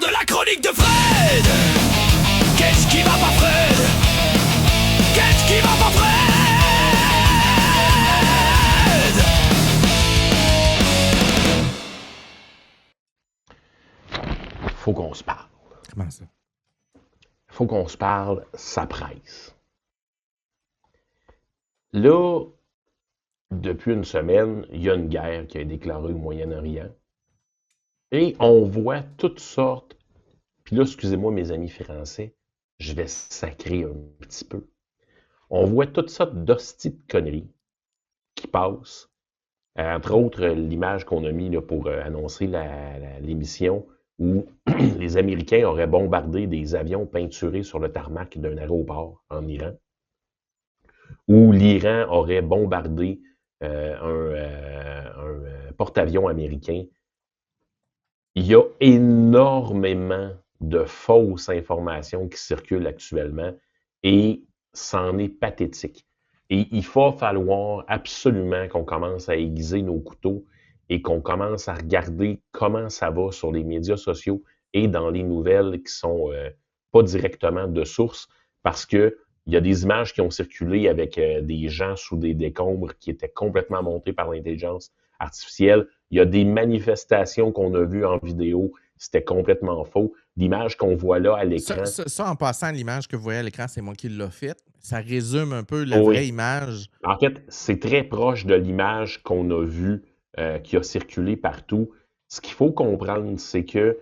de la chronique de Fred. Qu'est-ce qui va pas Fred? Qu'est-ce qui va pas Fred? Faut qu'on se parle. Comment ça? Faut qu'on se parle, ça presse. Là, depuis une semaine, il y a une guerre qui est déclarée au Moyen-Orient. Et on voit toutes sortes. Puis là, excusez-moi mes amis français, je vais sacrer un petit peu. On voit toutes sortes d'hosties de conneries qui passent. Entre autres, l'image qu'on a mis là, pour annoncer l'émission où les Américains auraient bombardé des avions peinturés sur le tarmac d'un aéroport en Iran, où l'Iran aurait bombardé un porte-avions américain. Il y a énormément de fausses informations qui circulent actuellement et c'en est pathétique. Et il va falloir absolument qu'on commence à aiguiser nos couteaux et qu'on commence à regarder comment ça va sur les médias sociaux et dans les nouvelles qui sont pas directement de source, parce que il y a des images qui ont circulé avec des gens sous des décombres qui étaient complètement montés par l'intelligence artificielle. Il y a des manifestations qu'on a vues en vidéo, c'était complètement faux. L'image qu'on voit là à l'écran... Ça, en passant, l'image que vous voyez à l'écran, c'est moi qui l'ai faite. Ça résume un peu la vraie image. En fait, c'est très proche de l'image qu'on a vue qui a circulé partout. Ce qu'il faut comprendre, c'est que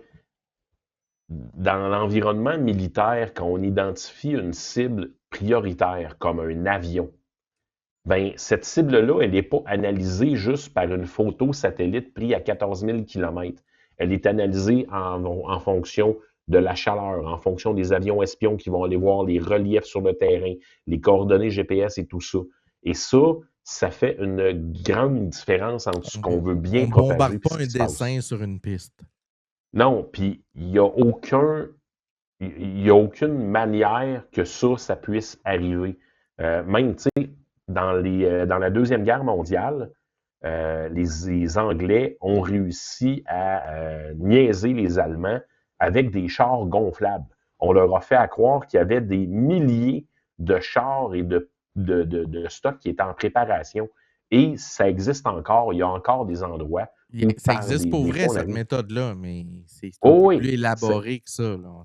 dans l'environnement militaire, quand on identifie une cible prioritaire comme un avion, ben cette cible-là, elle n'est pas analysée juste par une photo satellite prise à 14 000 km. Elle est analysée en fonction de la chaleur, en fonction des avions espions qui vont aller voir les reliefs sur le terrain, les coordonnées GPS et tout ça. Et ça fait une grande différence entre ce qu'on veut bien propager. On ne bombarde pas un dessin sur une piste. Non, puis il n'y a aucune manière que ça puisse arriver. Même, tu sais, dans la Deuxième Guerre mondiale, les Anglais ont réussi à niaiser les Allemands avec des chars gonflables. On leur a fait à croire qu'il y avait des milliers de chars et de stocks qui étaient en préparation. Et ça existe encore. Il y a encore des endroits. Ça existe pour vrai, cette méthode-là, mais c'est un peu plus élaboré que ça. Là,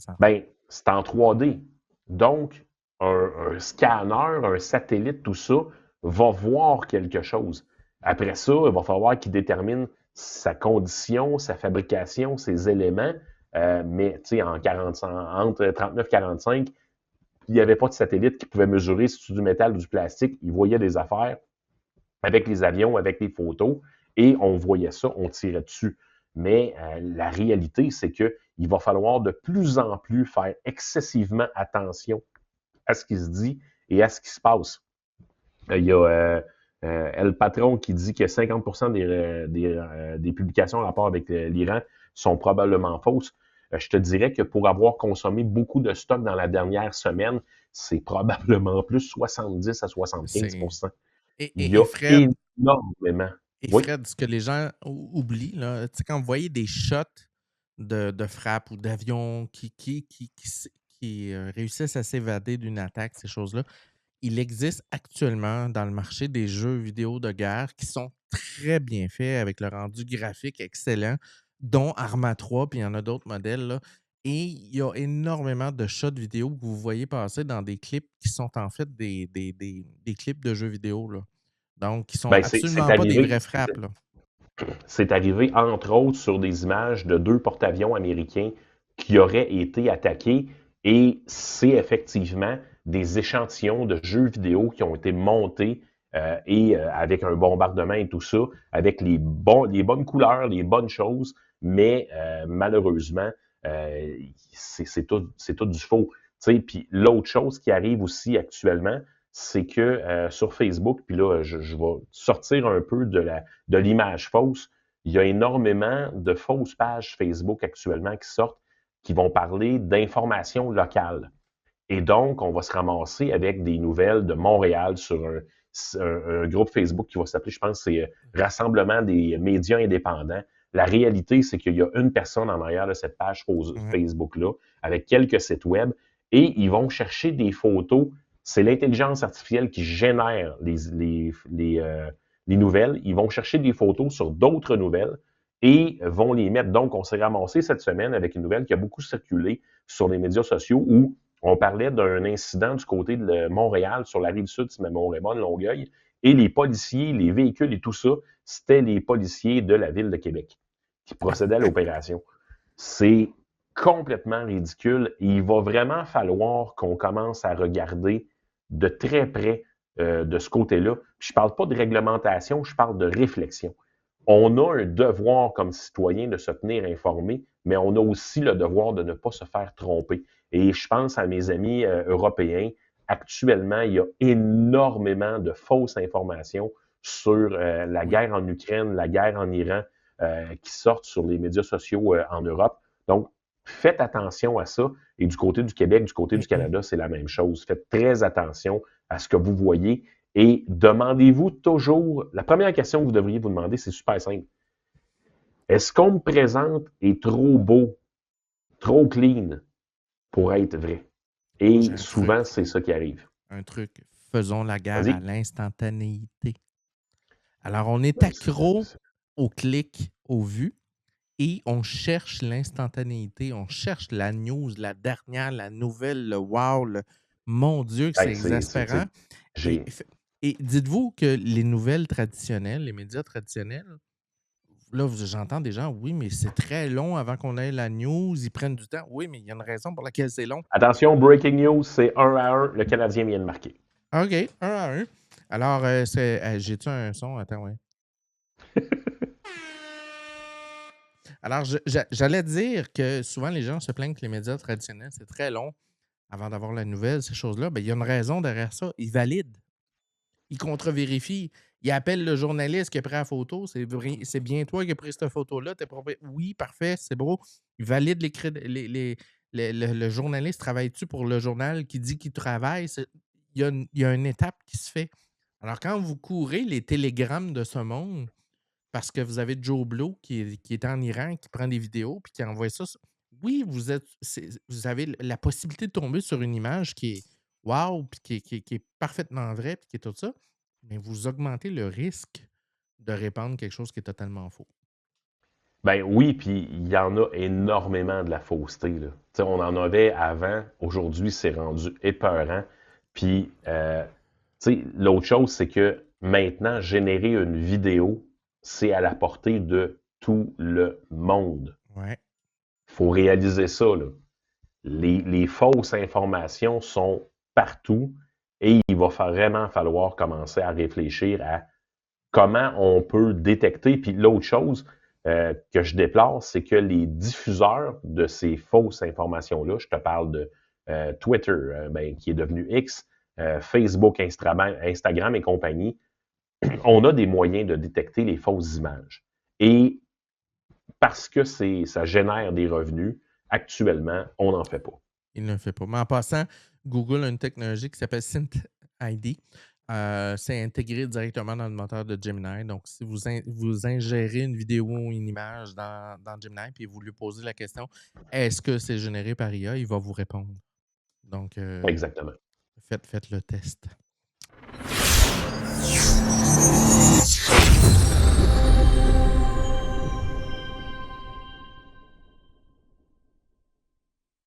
c'est en 3D. Donc, un scanner, un satellite, tout ça, va voir quelque chose. Après ça, il va falloir qu'il détermine sa condition, sa fabrication, ses éléments. Mais, tu sais, entre 39 et 45, il n'y avait pas de satellite qui pouvait mesurer si c'est du métal ou du plastique. Il voyait des affaires avec les avions, avec les photos, et on voyait ça, on tirait dessus. Mais la réalité, c'est qu'il va falloir de plus en plus faire excessivement attention à ce qui se dit et à ce qui se passe. Il y a El Patron qui dit que 50% des publications en rapport avec l'Iran sont probablement fausses. Je te dirais que pour avoir consommé beaucoup de stock dans la dernière semaine, c'est probablement plus 70 à 75%. Il y a Fred, énormément. Et Fred, ce que les gens oublient, là, quand vous voyez des shots de frappe ou d'avions qui réussissent à s'évader d'une attaque, ces choses-là, il existe actuellement dans le marché des jeux vidéo de guerre qui sont très bien faits avec le rendu graphique excellent, dont Arma 3, puis il y en a d'autres modèles. Là. Et il y a énormément de shots vidéo que vous voyez passer dans des clips qui sont en fait des clips de jeux vidéo. Là. Donc, qui sont absolument pas des vraies frappes. Là. C'est arrivé, entre autres, sur des images de 2 porte-avions américains qui auraient été attaqués. Et c'est effectivement des échantillons de jeux vidéo qui ont été montés avec un bombardement et tout ça, avec les bonnes couleurs, les bonnes choses, mais malheureusement, c'est tout du faux. Puis l'autre chose qui arrive aussi actuellement, c'est que sur Facebook, puis là, je vais sortir un peu de l'image fausse, il y a énormément de fausses pages Facebook actuellement qui sortent, qui vont parler d'informations locales. Et donc, on va se ramasser avec des nouvelles de Montréal sur un groupe Facebook qui va s'appeler, je pense, c'est Rassemblement des médias indépendants. La réalité, c'est qu'il y a une personne en arrière de cette page Ouais. Facebook-là, avec quelques sites web, et ils vont chercher des photos. C'est l'intelligence artificielle qui génère les nouvelles. Ils vont chercher des photos sur d'autres nouvelles et vont les mettre. Donc, on s'est ramassé cette semaine avec une nouvelle qui a beaucoup circulé sur les médias sociaux où on parlait d'un incident du côté de Montréal, sur la rive sud, si ma mémoire est bonne, Longueuil, et les policiers, les véhicules et tout ça, c'était les policiers de la ville de Québec qui procédaient à l'opération. C'est complètement ridicule et il va vraiment falloir qu'on commence à regarder de très près de ce côté-là. Je ne parle pas de réglementation, je parle de réflexion. On a un devoir comme citoyen de se tenir informé, mais on a aussi le devoir de ne pas se faire tromper. Et je pense à mes amis européens. Actuellement, il y a énormément de fausses informations sur la Oui. guerre en Ukraine, la guerre en Iran, qui sortent sur les médias sociaux en Europe. Donc, faites attention à ça. Et du côté du Québec, du côté du Canada, c'est la même chose. Faites très attention à ce que vous voyez et demandez-vous toujours. La première question que vous devriez vous demander, c'est super simple. Est-ce qu'on me présente est trop beau, trop clean pour être vrai? Moi, j'ai Et un souvent, truc. c'est ça qui arrive. Un truc. Faisons la guerre à Vas-y. l'instantanéité. Alors, on est Ouais, accro au clic, aux vues, et on cherche l'instantanéité. On cherche la news, la dernière, la nouvelle, le wow, le mon Dieu, que c'est exaspérant. Et, j'ai. et dites-vous que les nouvelles traditionnelles, les médias traditionnels, là, j'entends des gens, oui, mais c'est très long avant qu'on ait la news, ils prennent du temps. Oui, mais il y a une raison pour laquelle c'est long. Attention, breaking news, c'est 1-1. Le Canadien vient de marquer. OK, 1-1. Alors, j'ai-tu un son? Attends, ouais. Alors, j'allais dire que souvent, les gens se plaignent que les médias traditionnels, c'est très long avant d'avoir la nouvelle, ces choses-là. Ben, il y a une raison derrière ça. Ils valident, ils contre-vérifient, ils appellent le journaliste qui a pris la photo. C'est bien toi qui as pris cette photo-là. Oui, parfait, c'est beau. Ils valident le journaliste. Travaille-tu pour le journal qui dit qu'il travaille? Il y a une étape qui se fait. Alors, quand vous courez les télégrammes de ce monde, parce que vous avez Joe Blow qui est en Iran, qui prend des vidéos puis qui envoie ça. Oui, vous avez la possibilité de tomber sur une image qui est wow, puis qui est parfaitement vraie, puis qui est tout ça, mais vous augmentez le risque de répandre quelque chose qui est totalement faux. Ben oui, puis il y en a énormément de la fausseté, là. Tu sais, on en avait avant, aujourd'hui, c'est rendu épeurant. Puis, tu sais, l'autre chose, c'est que maintenant, générer une vidéo, c'est à la portée de tout le monde. Ouais. Il faut réaliser ça, là. Les fausses informations sont partout et il va vraiment falloir commencer à réfléchir à comment on peut détecter. Puis l'autre chose que je déplore, c'est que les diffuseurs de ces fausses informations-là, je te parle de Twitter, qui est devenu X, Facebook, Instagram et compagnie, on a des moyens de détecter les fausses images. Et parce que ça génère des revenus, actuellement, on n'en fait pas. Il ne le fait pas. Mais en passant, Google a une technologie qui s'appelle SynthID. C'est intégré directement dans le moteur de Gemini. Donc, si vous ingérez une vidéo ou une image dans Gemini et vous lui posez la question est-ce que c'est généré par IA, il va vous répondre. Donc, Exactement. faites le test.